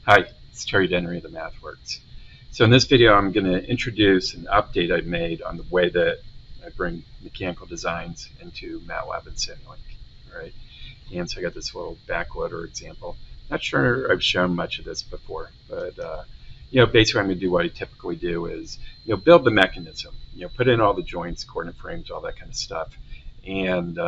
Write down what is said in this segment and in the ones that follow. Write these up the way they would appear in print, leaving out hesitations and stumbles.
Hi, it's Terry Dennery of the MathWorks. So in this video I'm going to introduce an update I've made on the way that I bring mechanical designs into MATLAB and Simulink. Right? And so I got this little backloader example. Not sure I've shown much of this before, but basically I'm going to do what I typically do is build the mechanism, put in all the joints, coordinate frames, all that kind of stuff, and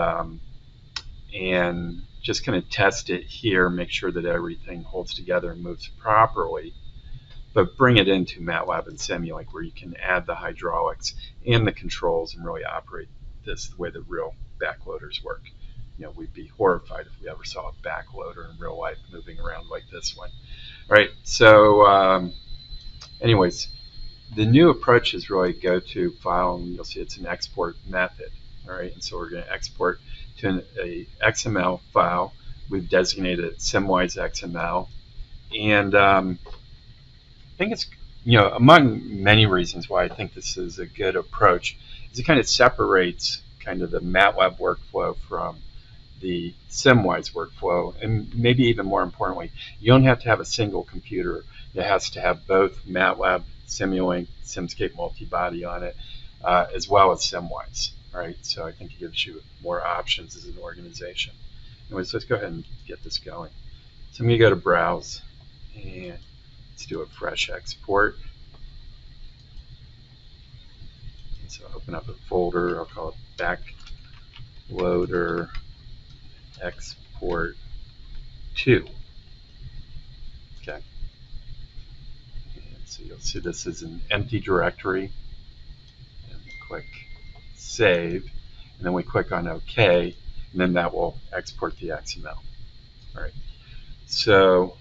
just kind of test it here, make sure that everything holds together and moves properly, but bring it into MATLAB and Simulink where you can add the hydraulics and the controls and really operate this the way that real backloaders work. We'd be horrified if we ever saw a backloader in real life moving around like this one. All right, so anyways, the new approach is really go to File, and you'll see it's an export method. All right, and so we're going to export to a XML file. We've designated it SimWise XML, and I think it's among many reasons why I think this is a good approach is it kind of separates kind of the MATLAB workflow from the SimWise workflow, and maybe even more importantly, you don't have to have a single computer. It has to have both MATLAB, Simulink, Simscape Multibody on it, as well as SimWise. Right, so I think it gives you more options as an organization. Anyways, let's go ahead and get this going. So I'm going to go to Browse, and let's do a fresh export. And so I'll open up a folder. I'll call it Backloader Export 2. Okay. And so you'll see this is an empty directory. And click Save, and then we click on OK, and then that will export the XML. All right. So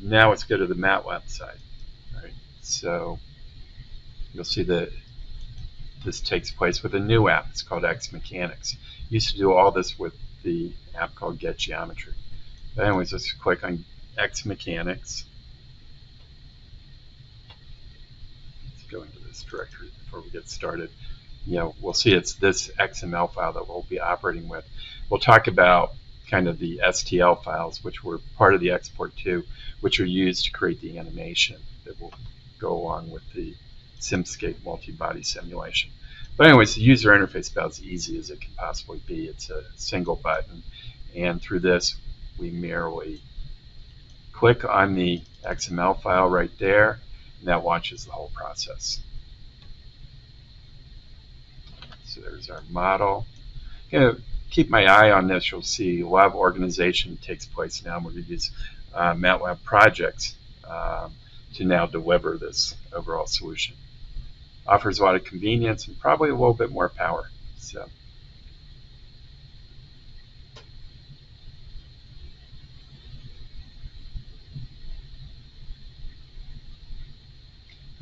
now let's go to the MATLAB side. All right. So you'll see that this takes place with a new app. It's called xMechanics. Used to do all this with the app called Get Geometry. But anyways, let's click on xMechanics. Let's go into this directory before we get started. We'll see it's this XML file that we'll be operating with. We'll talk about kind of the STL files, which were part of the export too, which are used to create the animation that will go along with the Simscape Multibody simulation. But anyways, the user interface is about as easy as it can possibly be. It's a single button, and through this we merely click on the XML file right there, and that launches the whole process. So there's our model. Keep my eye on this. You'll see a lot of organization takes place now. We're going to use MATLAB projects to now deliver this overall solution. Offers a lot of convenience and probably a little bit more power. So,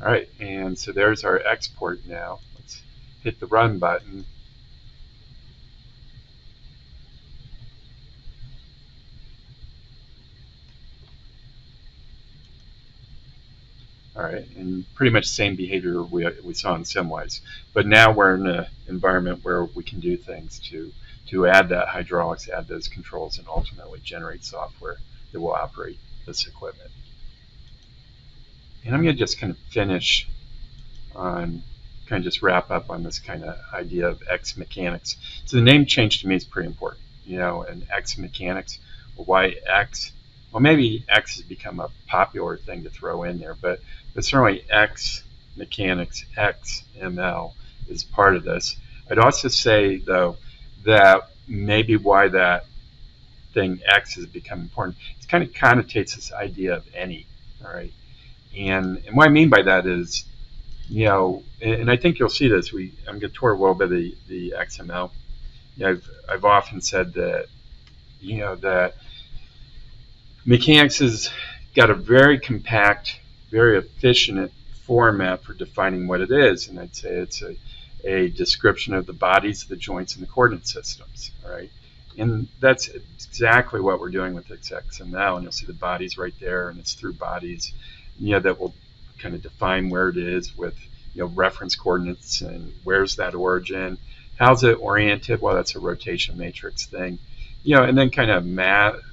all right, and so there's our export now. Let's hit the Run button. All right, and pretty much the same behavior we saw in SimWise. But now we're in an environment where we can do things to add that hydraulics, add those controls, and ultimately generate software that will operate this equipment. And I'm going to just kind of finish on, kind of just wrap up on this kind of idea of xMechanics. So the name change to me is pretty important. And xMechanics, well, why X? Well, maybe X has become a popular thing to throw in there, but certainly xMechanics, XML is part of this. I'd also say, though, that maybe why that thing X has become important, it kind of connotates this idea of any, all right? And what I mean by that is, and I think you'll see this, I'm going to tour a little bit of the XML. I've often said that, that mechanics has got a very compact, very efficient format for defining what it is, and I'd say it's a description of the bodies, the joints, and the coordinate systems. All right, and that's exactly what we're doing with XML, and you'll see the bodies right there, and it's through bodies, that will kind of define where it is with reference coordinates and where's that origin, how's it oriented. Well, that's a rotation matrix thing. and then kind of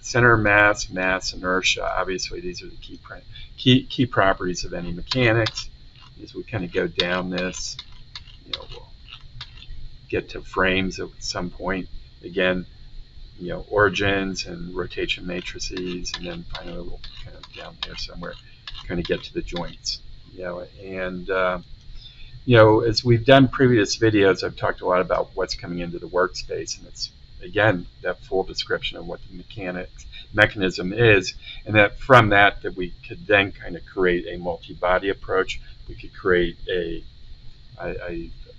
center of mass inertia. Obviously, these are the key properties of any mechanics. As we kind of go down this, we'll get to frames at some point. Again, origins and rotation matrices, and then finally we'll kind of down here somewhere kind of get to the joints. And as we've done previous videos, I've talked a lot about what's coming into the workspace, and it's again that full description of what the mechanism is, and that from that we could then kind of create a multi-body approach. We could create a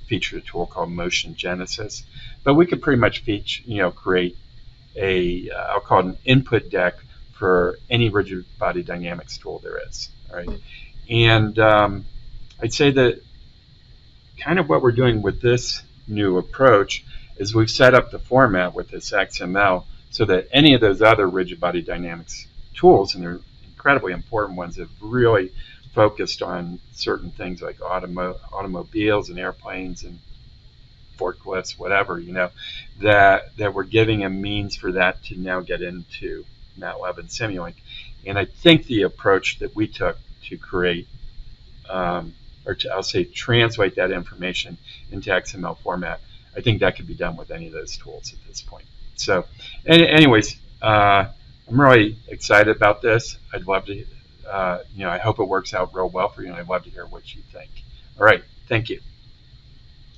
feature tool called Motion Genesis, but we could pretty much create I'll call it an input deck for any rigid body dynamics tool there is. All right, and I'd say that kind of what we're doing with this new approach is we've set up the format with this XML so that any of those other rigid body dynamics tools, and they're incredibly important ones, have really focused on certain things like automobiles and airplanes and forklifts, whatever, that we're giving a means for that to now get into MATLAB and Simulink. And I think the approach that we took to create, I'll say translate that information into XML format, I think that could be done with any of those tools at this point. So anyways, I'm really excited about this. I'd love to, I hope it works out real well for you, and I'd love to hear what you think. All right, thank you.